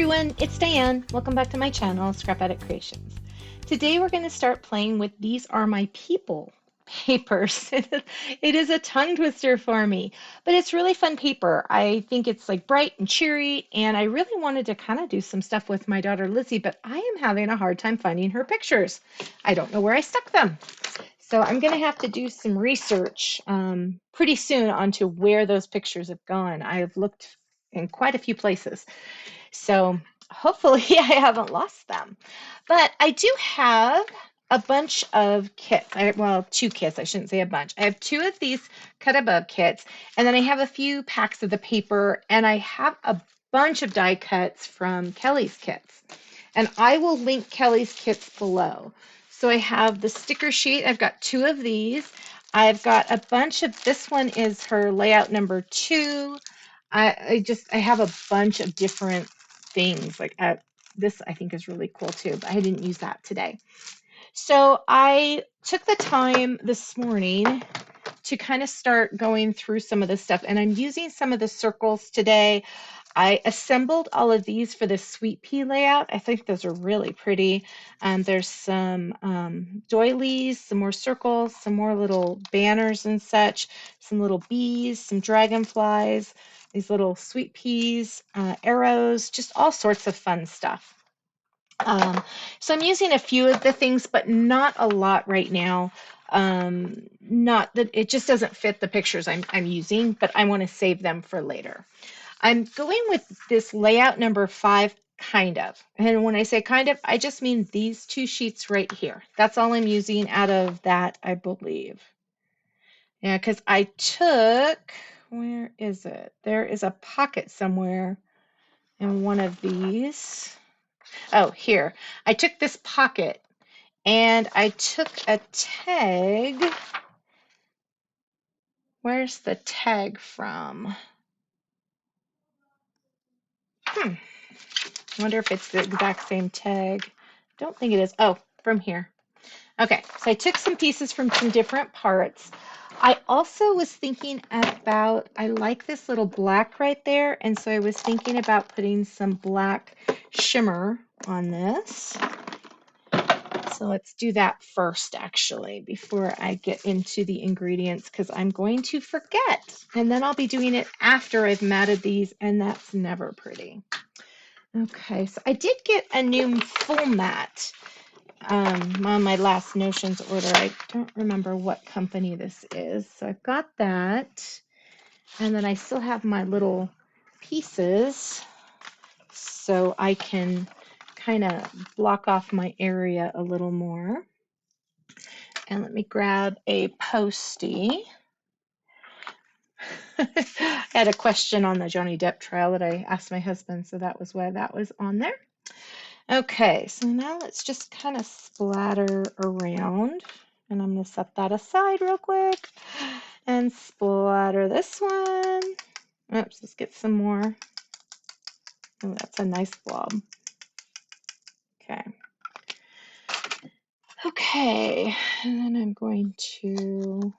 everyone, it's Diane. Welcome back to my channel, Scrapbooking Creations. Today we're going to start playing with These Are My People papers. It is a tongue twister for me, but it's really fun paper. I think it's like bright and cheery, and I really wanted to kind of do some stuff with my daughter Lizzie, but I am having a hard time finding her pictures. I don't know where I stuck them. So I'm going to have to do some research pretty soon onto where those pictures have gone. I have looked in quite a few places. So hopefully I haven't lost them. But I do have a bunch of kits. Well, two kits. I shouldn't say a bunch. I have two of these cut above kits, and then I have a few packs of the paper, and I have a bunch of die cuts from Kelly's kits. And I will link Kelly's kits below. So I have the sticker sheet. I've got two of these. I've got a bunch of, this one is her layout number 2. I have a bunch of different things like this I think is really cool too, but I didn't use that today. So I took the time this morning to kind of start going through some of this stuff, and I'm using some of the circles today. I assembled all of these for the sweet pea layout. I think those are really pretty. There's some doilies, some more circles, some more little banners and such, some little bees, some dragonflies, these little sweet peas, arrows, just all sorts of fun stuff. So I'm using a few of the things, but not a lot right now. Not that it just doesn't fit the pictures I'm using, but I want to save them for later. I'm going with this layout number 5, kind of. And when I say kind of, I just mean these two sheets right here. That's all I'm using out of that, I believe. Yeah, because I took, where is it? There is a pocket somewhere in one of these. Oh, here. I took this pocket and I took a tag. Where's the tag from? I wonder if it's the exact same tag. Don't think it is. Oh, from here. Okay, so I took some pieces from some different parts. I also was thinking about, I like this little black right there, and so I was thinking about putting some black shimmer on this. So let's do that first, actually, before I get into the ingredients, because I'm going to forget, and then I'll be doing it after I've matted these, and that's never pretty. Okay, so I did get a new full mat on my last Notions order. I don't remember what company this is. So I've got that. And then I still have my little pieces so I can kind of block off my area a little more. And let me grab a Postie. I had a question on the Johnny Depp trial that I asked my husband, so that was why that was on there. Okay, so now let's just kind of splatter around, and I'm going to set that aside real quick and splatter this one. Oops, let's get some more. Oh, that's a nice blob. Okay. Okay, and then I'm going to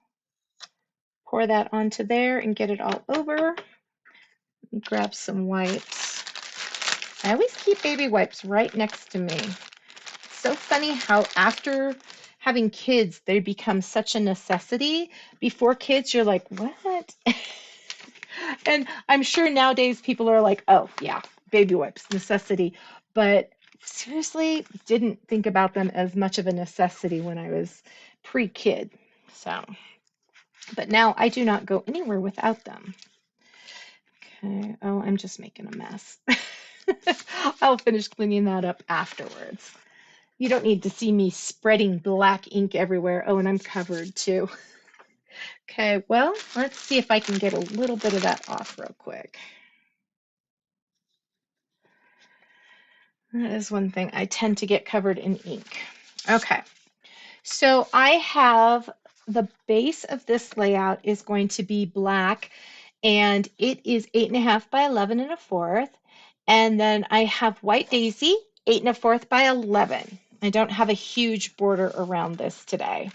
pour that onto there and get it all over. Let me grab some wipes. I always keep baby wipes right next to me. So funny how after having kids, they become such a necessity. Before kids, you're like, what? And I'm sure nowadays people are like, oh, yeah, baby wipes, necessity. But seriously, didn't think about them as much of a necessity when I was pre-kid. So, but now I do not go anywhere without them. Okay, oh, I'm just making a mess. I'll finish cleaning that up afterwards. You don't need to see me spreading black ink everywhere. Oh, and I'm covered too. Okay, well, let's see if I can get a little bit of that off real quick. That is one thing. I tend to get covered in ink. Okay, so I have the base of this layout is going to be black, and it is 8.5 by 11 1/4. And then I have White Daisy, 8 1/4 by 11. I don't have a huge border around this today.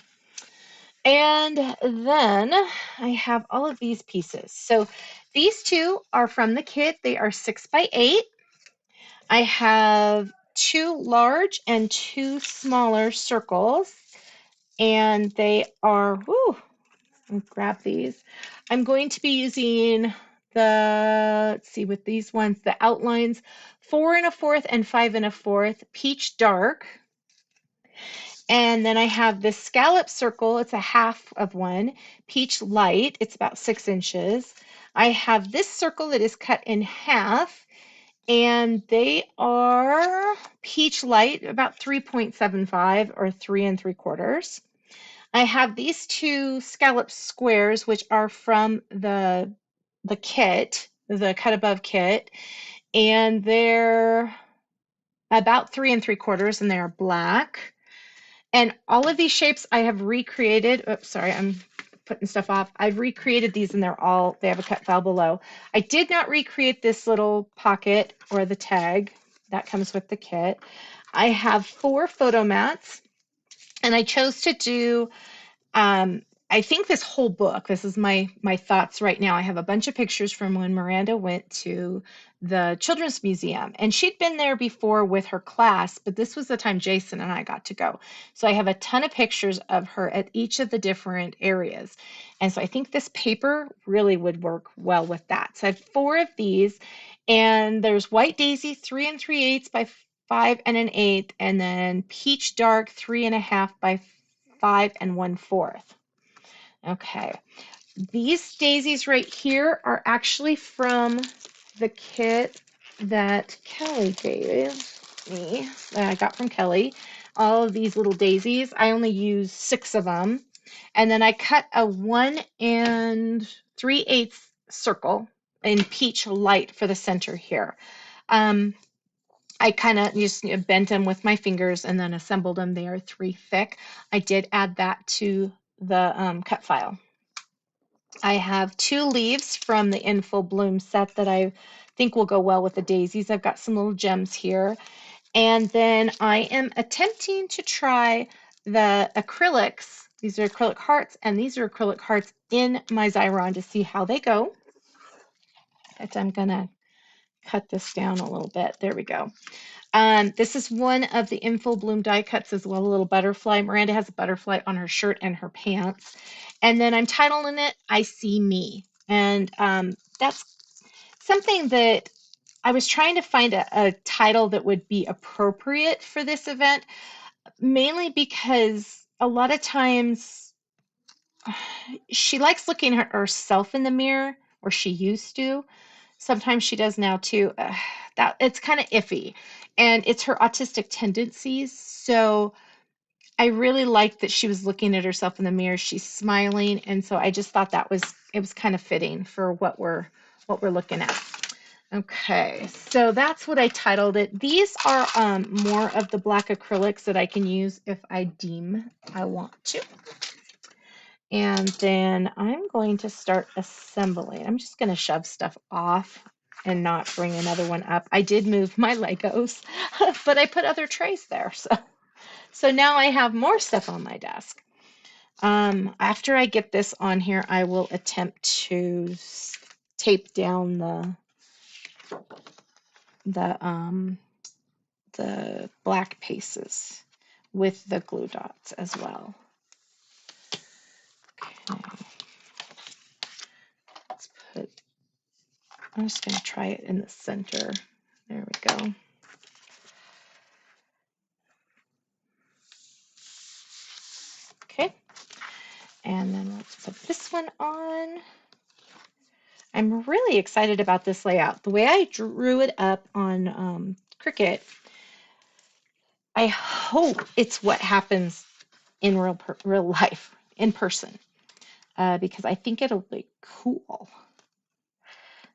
And then I have all of these pieces. So these two are from the kit. They are 6 by 8. I have 2 large and 2 smaller circles, and they are, whoo, I'll grab these. I'm going to be using the, let's see, with these ones, the outlines 4 1/4 and 5 1/4 peach dark. And then I have this scallop circle. It's a half of one, peach light. It's about 6 inches. I have this circle that is cut in half, and they are peach light, about 3.75 or 3 3/4. I have these 2 scallop squares, which are from the kit, the cut above kit, and they're about 3 3/4, and they're black. And all of these shapes I have recreated. Oops, sorry, I'm putting stuff off. I've recreated these, and they have a cut file below. I did not recreate this little pocket or the tag that comes with the kit. I have 4 photo mats, and I chose to do I think this whole book, this is my thoughts right now. I have a bunch of pictures from when Miranda went to the Children's Museum, and she'd been there before with her class, but this was the time Jason and I got to go. So I have a ton of pictures of her at each of the different areas. And so I think this paper really would work well with that. So I have 4 of these, and there's White Daisy 3 3/8 by 5 1/8, and then Peach Dark 3 1/2 by 5 1/4. Okay, these daisies right here are actually from the kit that Kelly gave me, that I got from Kelly. All of these little daisies, I only use 6 of them. And then I cut a 1 3/8 circle in peach light for the center here. I kind of just bent them with my fingers and then assembled them. They are 3 thick. I did add that to the cut file. I have 2 leaves from the In Full Bloom set that I think will go well with the daisies. I've got some little gems here. And then I am attempting to try the acrylics. These are acrylic hearts, and these are acrylic hearts in my Xyron to see how they go. But I'm going to cut this down a little bit. There we go. This is one of the In Full Bloom die cuts as well, a little butterfly. Miranda has a butterfly on her shirt and her pants. And then I'm titling it, I See Me. And that's something that I was trying to find a title that would be appropriate for this event, mainly because a lot of times she likes looking at herself in the mirror, or she used to. Sometimes she does now too. That it's kind of iffy, and it's her autistic tendencies. So I really liked that she was looking at herself in the mirror. She's smiling, and so I just thought it was kind of fitting for what we're looking at. Okay, so that's what I titled it. These are more of the black acrylics that I can use if I deem I want to. And then I'm going to start assembling. I'm just going to shove stuff off and not bring another one up. I did move my Legos, but I put other trays there. So now I have more stuff on my desk. After I get this on here, I will attempt to tape down the black pieces with the glue dots as well. Okay. Let's put, I'm just going to try it in the center. There we go. Okay. And then let's put this one on. I'm really excited about this layout. The way I drew it up on Cricut, I hope it's what happens in real life, in person, because I think it'll be cool.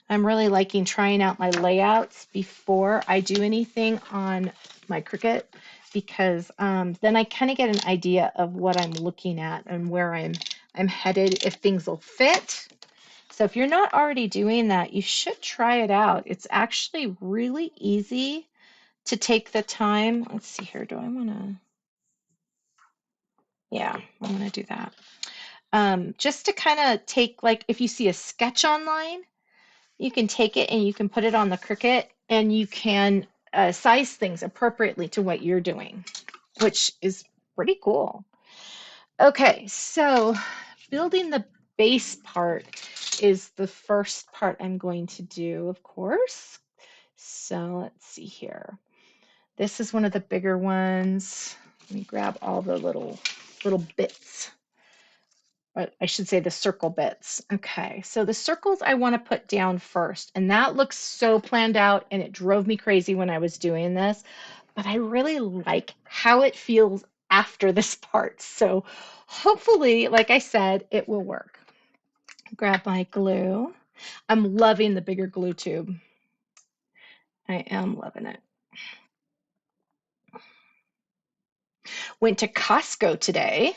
I'm really liking trying out my layouts before I do anything on my Cricut, because then I kind of get an idea of what I'm looking at and where I'm headed, if things will fit. So if you're not already doing that, you should try it out. It's actually really easy to take the time. Let's see here. Do I want to? Yeah, I'm going to do that. Just to kind of take, like, if you see a sketch online, you can take it and you can put it on the Cricut, and you can size things appropriately to what you're doing, which is pretty cool. Okay, so building the base part is the first part I'm going to do, of course. So let's see here. This is one of the bigger ones. Let me grab all the little bits. But I should say the circle bits. Okay, so the circles I want to put down first, and that looks so planned out, and it drove me crazy when I was doing this, but I really like how it feels after this part. So hopefully, like I said, it will work. Grab my glue. I'm loving the bigger glue tube. I am loving it. Went to Costco today.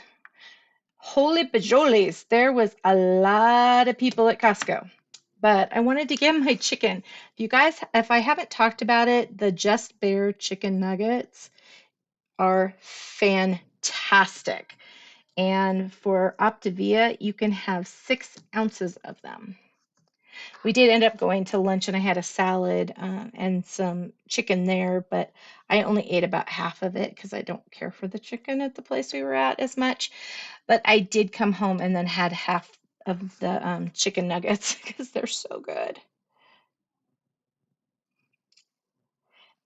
Holy bajoles, there was a lot of people at Costco. But I wanted to get my chicken. You guys, if I haven't talked about it, the Just Bare chicken nuggets are fantastic. And for Optavia, you can have 6 ounces of them. We did end up going to lunch and I had a salad and some chicken there, but I only ate about half of it because I don't care for the chicken at the place we were at as much. But I did come home and then had half of the chicken nuggets because they're so good.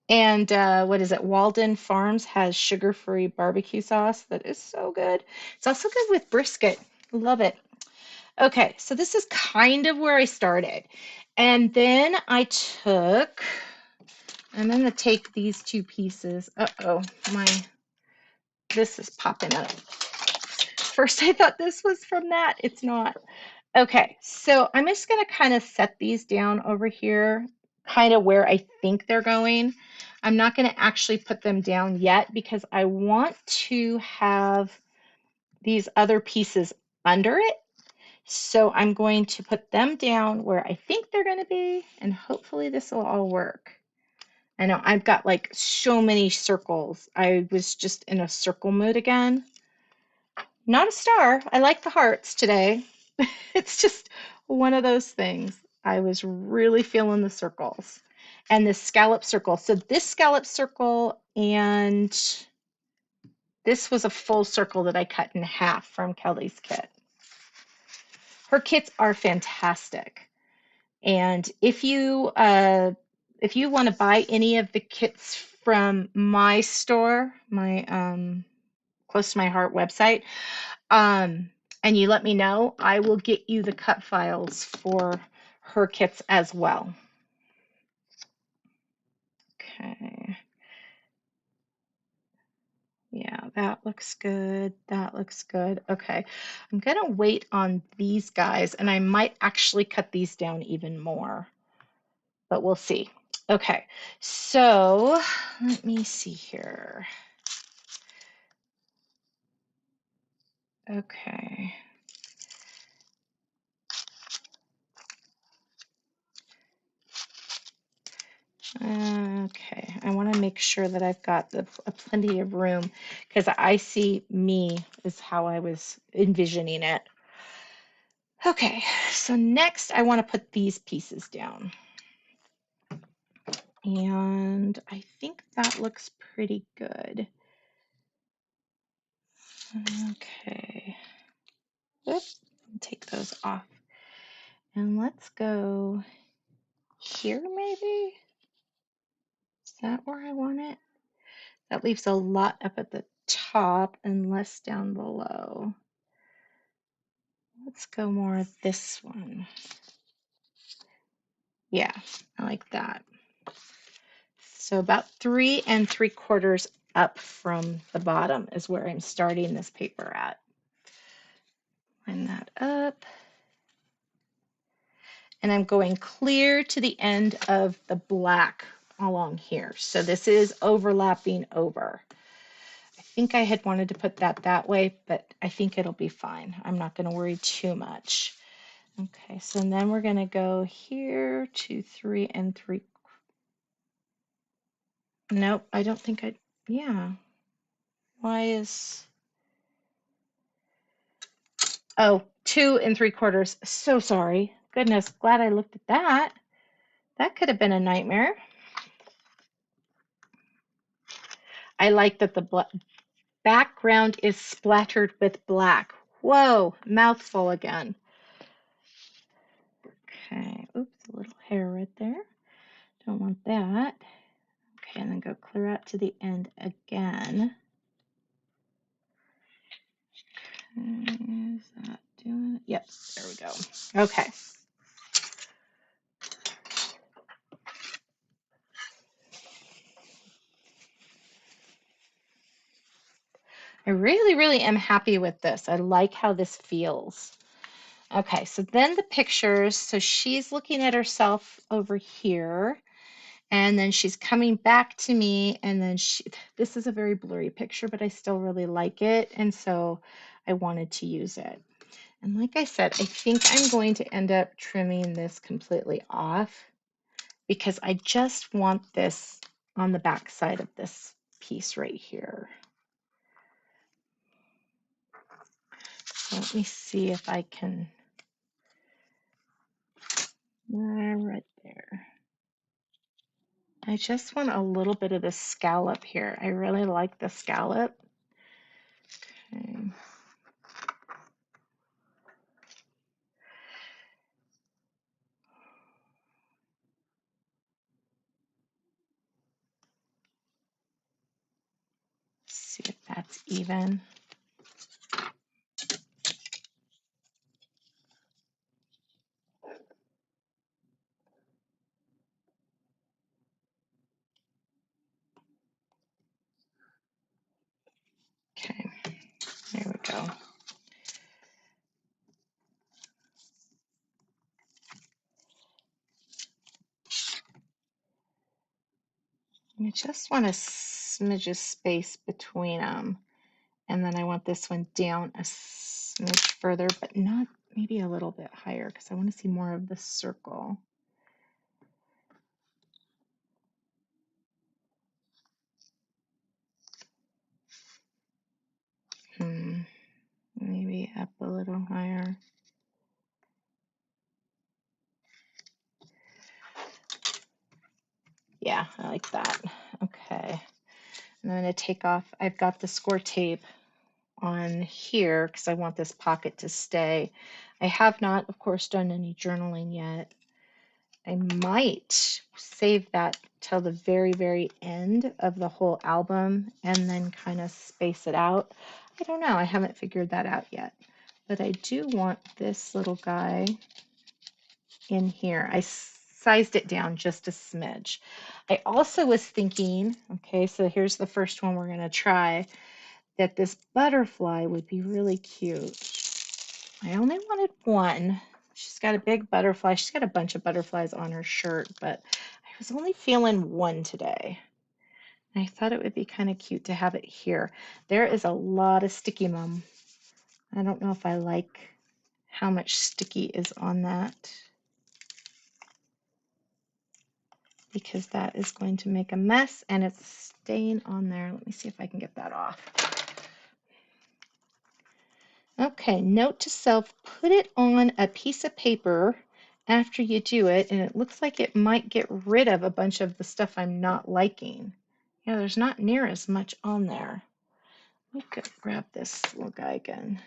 And what is it? Walden Farms has sugar-free barbecue sauce that is so good. It's also good with brisket. Love it. Okay, so this is kind of where I started. And then I'm going to take these 2 pieces. Uh-oh, this is popping up. First, I thought this was from that. It's not. Okay, so I'm just going to kind of set these down over here, kind of where I think they're going. I'm not going to actually put them down yet because I want to have these other pieces under it. So I'm going to put them down where I think they're going to be, and hopefully this will all work. I know I've got like so many circles. I was just in a circle mood again. Not a star. I like the hearts today. It's just one of those things. I was really feeling the circles and the scallop circle. So this scallop circle and this was a full circle that I cut in half from Kelly's kit. Her kits are fantastic. And if you want to buy any of the kits from my store, my Close to My Heart website, and you let me know, I will get you the cut files for her kits as well. Okay. Yeah, that looks good. That looks good. Okay. I'm going to wait on these guys, and I might actually cut these down even more, but we'll see. Okay. So let me see here. Okay. Okay, I want to make sure that I've got plenty of room because I see me is how I was envisioning it. Okay, so next I want to put these pieces down. And I think that looks pretty good. Okay. Oops, take those off. And let's go here maybe? Is that where I want it? That leaves a lot up at the top and less down below. Let's go more of this one. Yeah, I like that. So about 3 3/4 up from the bottom is where I'm starting this paper at. Line that up. And I'm going clear to the end of the black along here. So this is overlapping over. I think I had wanted to put that way, but I think it'll be fine. I'm not going to worry too much. Okay, so then we're going to go here to 3 3. Nope, I don't think yeah. Why is, oh, 2 3/4. So sorry. Goodness, glad I looked at that. That could have been a nightmare. I like that the background is splattered with black. Whoa, mouthful again. Okay, oops, a little hair right there. Don't want that. Okay, and then go clear out to the end again. Is that doing it? Yep, there we go. Okay. I really, really am happy with this. I like how this feels. Okay, so then the pictures. So she's looking at herself over here, and then she's coming back to me, and then this is a very blurry picture, but I still really like it, and so I wanted to use it. And like I said, I think I'm going to end up trimming this completely off because I just want this on the back side of this piece right here. So let me see if I can, right there. I just want a little bit of the scallop here. I really like the scallop. Okay. See if that's even. Okay, there we go. I just want a smidge of space between them. And then I want this one down a smidge further, but not maybe a little bit higher because I want to see more of the circle. Maybe up a little higher. Yeah, I like that. Okay. And I'm going to take off, I've got the score tape on here because I want this pocket to stay. I have not, of course, done any journaling yet. I might save that till the very, very end of the whole album and then kind of space it out. I don't know. I haven't figured that out yet. But I do want this little guy in here. I sized it down just a smidge. I also was thinking, okay, so here's the first one we're going to try, that this butterfly would be really cute. I only wanted one. She's got a big butterfly. She's got a bunch of butterflies on her shirt, but I was only feeling one today. I thought it would be kind of cute to have it here. There is a lot of sticky mum. I don't know if I like how much sticky is on that because that is going to make a mess and it's staying on there. Let me see if I can get that off. Okay, note to self, put it on a piece of paper after you do it, and it looks like it might get rid of a bunch of the stuff I'm not liking. Yeah, there's not near as much on there. Let me grab this little guy again.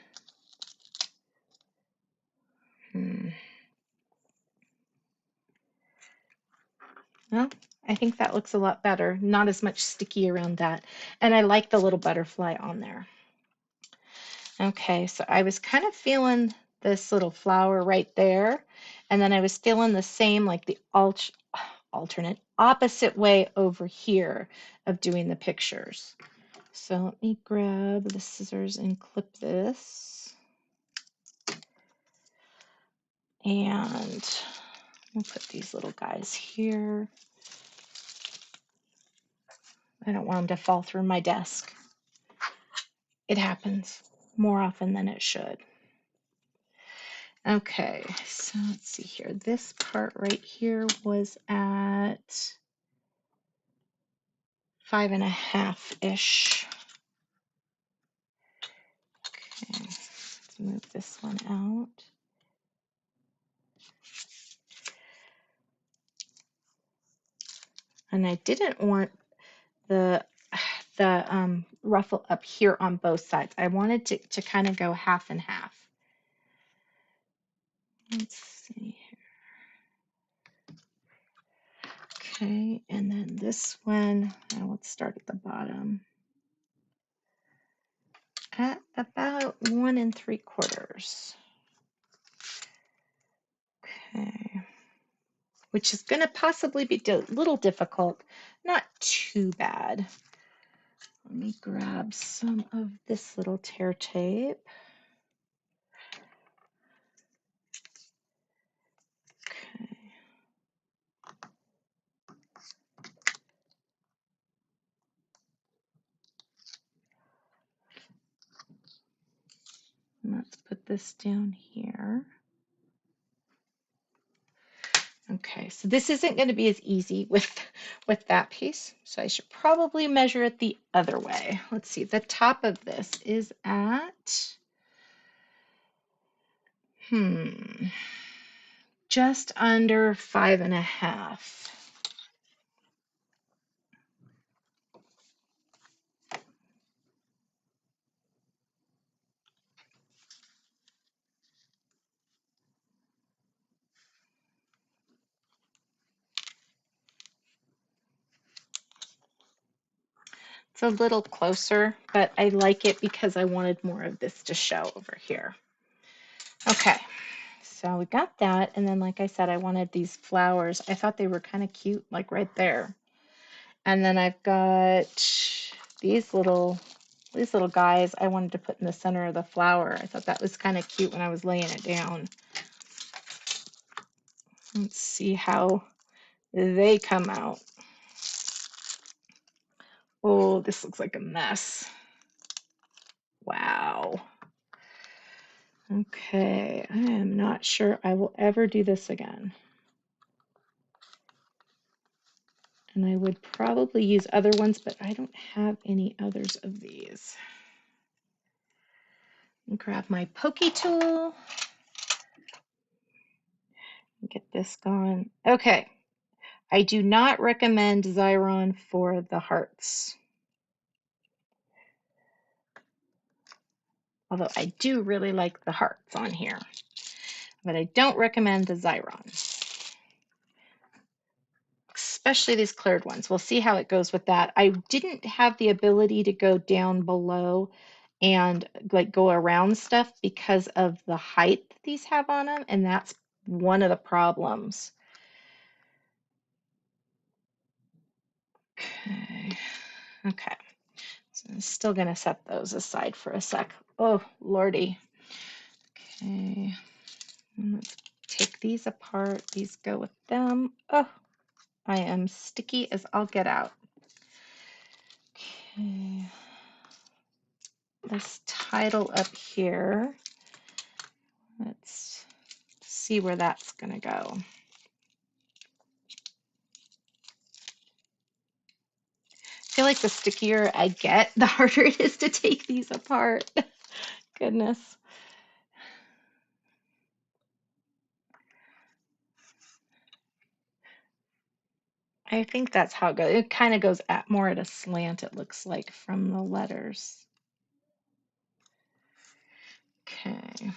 Well, I think that looks a lot better. Not as much sticky around that. And I like the little butterfly on there. Okay, so I was kind of feeling this little flower right there. And then I was feeling the same, like the alternate opposite way over here of doing the pictures. So let me grab the scissors and clip this. And we'll put these little guys here. I don't want them to fall through my desk. It happens more often than it should. Okay, so let's see here. This part right here was at 5.5-ish. Okay, let's move this one out. And I didn't want the the ruffle up here on both sides. I wanted to kind of go half and half. Let's see here. Okay, and then this one, let's start at the bottom at about 1 3/4. Okay, which is going to possibly be a little difficult, not too bad. Let me grab some of this little tear tape. Okay. Let's put this down here. Okay, so this isn't going to be as easy with that piece, so I should probably measure it the other way. Let's see, the top of this is at just under 5.5. It's a little closer, but I like it because I wanted more of this to show over here. Okay, so we got that, and then like I said, I wanted these flowers. I thought they were kind of cute, like right there. And then I've got these little guys I wanted to put in the center of the flower. I thought that was kind of cute when I was laying it down. Let's see how they come out. Oh, this looks like a mess. Wow. Okay, I am not sure I will ever do this again. And I would probably use other ones, but I don't have any others of these. Grab my pokey tool. Get this gone. Okay. I do not recommend Xyron for the hearts. Although I do really like the hearts on here. But I don't recommend the Xyron. Especially these cleared ones. We'll see how it goes with that. I didn't have the ability to go down below and like go around stuff because of the height that these have on them, and that's one of the problems. Okay. So I'm still gonna set those aside for a sec. Oh, Lordy. Okay. And let's take these apart. These go with them. Oh, I am sticky as I'll get out. Okay. This title up here. Let's see where that's going to go. I feel like the stickier I get, the harder it is to take these apart. Goodness. I think that's how it goes. It kind of goes more at a slant, it looks like, from the letters. Okay.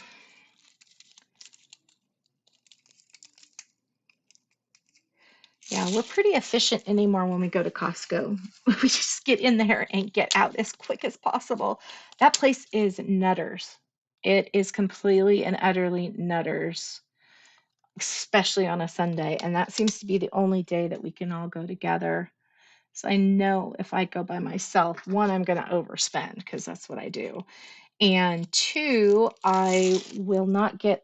Yeah, we're pretty efficient anymore when we go to Costco. We just get in there and get out as quick as possible. That place is nutters. It is completely and utterly nutters, especially on a Sunday. And that seems to be the only day that we can all go together. So I know if I go by myself, one, I'm going to overspend because that's what I do. And two, I will not get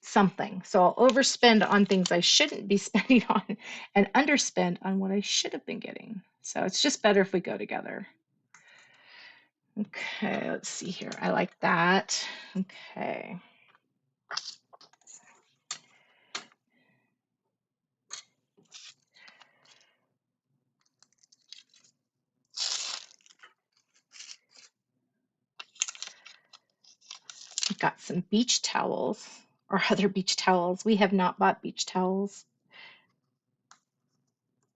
something. So I'll overspend on things I shouldn't be spending on and underspend on what I should have been getting. So it's just better if we go together. Okay, let's see here. I like that. Okay. I've got some beach towels or other beach towels. We have not bought beach towels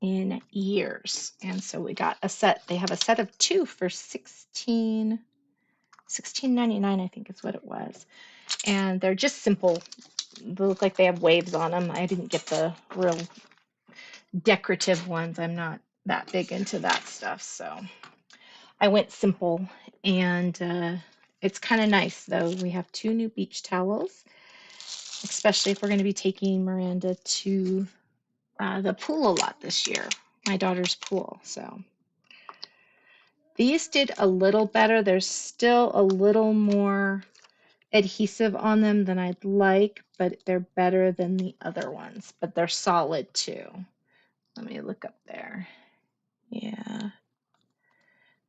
in years. And so we got a set. They have a set of 2 for $16.99, I think is what it was. And they're just simple. They look like they have waves on them. I didn't get the real decorative ones. I'm not that big into that stuff, so I went simple. And it's kind of nice though. We have 2 new beach towels, especially if we're going to be taking Miranda to the pool a lot this year, my daughter's pool. So these did a little better. There's still a little more adhesive on them than I'd like, but they're better than the other ones, but they're solid too. Let me look up there. Yeah,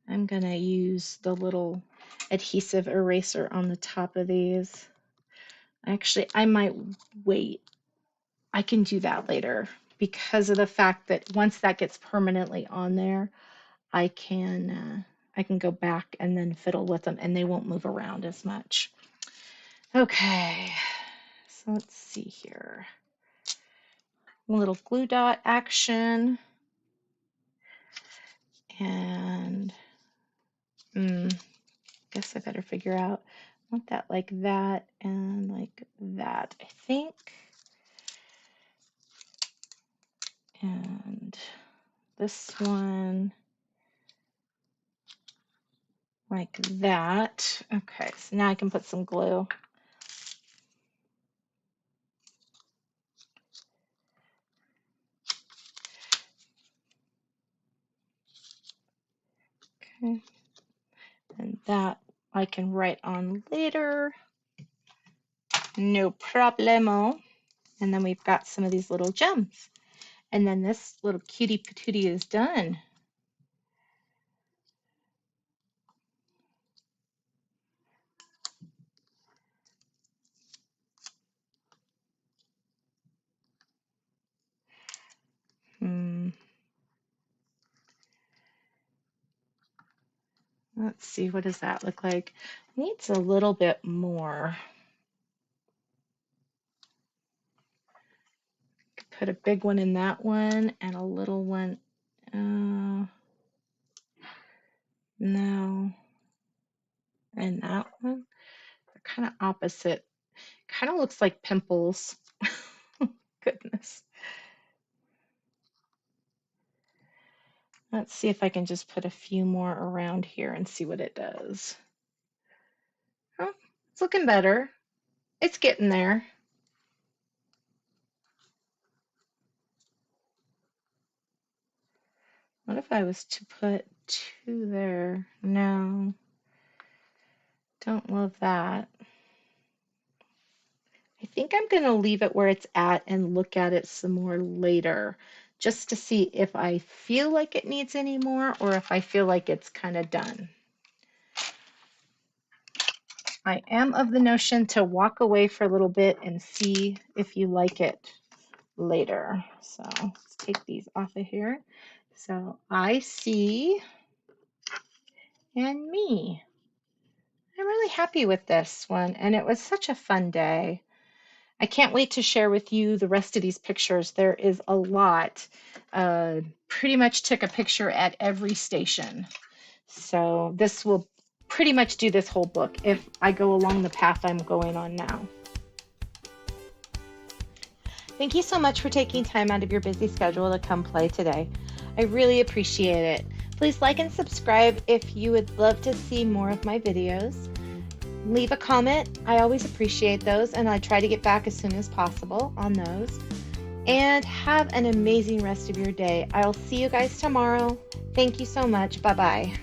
I'm gonna use the little adhesive eraser on the top of these. Actually, I might wait. I can do that later because of the fact that once that gets permanently on there, I can go back and then fiddle with them and they won't move around as much. Okay, so let's see here. A little glue dot action. And guess I better figure out. I want that like that and like that, I think. And this one like that. Okay, so now I can put some glue. Okay, and that I can write on later. No problemo. And then we've got some of these little gems. And then this little cutie patootie is done. Let's see, what does that look like? Needs a little bit more. Put a big one in that one and a little one. No. And that one. They're kind of opposite. Kind of looks like pimples. Goodness. Let's see if I can just put a few more around here and see what it does. Oh, it's looking better. It's getting there. What if I was to put 2 there? No. Don't love that. I think I'm going to leave it where it's at and look at it some more later, just to see if I feel like it needs any more or if I feel like it's kind of done. I am of the notion to walk away for a little bit and see if you like it later. So let's take these off of here. So I see and me. I'm really happy with this one, and it was such a fun day. I can't wait to share with you the rest of these pictures. There is a lot. Pretty much took a picture at every station. So this will pretty much do this whole book if I go along the path I'm going on now. Thank you so much for taking time out of your busy schedule to come play today. I really appreciate it. Please like and subscribe if you would love to see more of my videos. Leave a comment. I always appreciate those, and I try to get back as soon as possible on those. And have an amazing rest of your day. I'll see you guys tomorrow. Thank you so much. Bye-bye.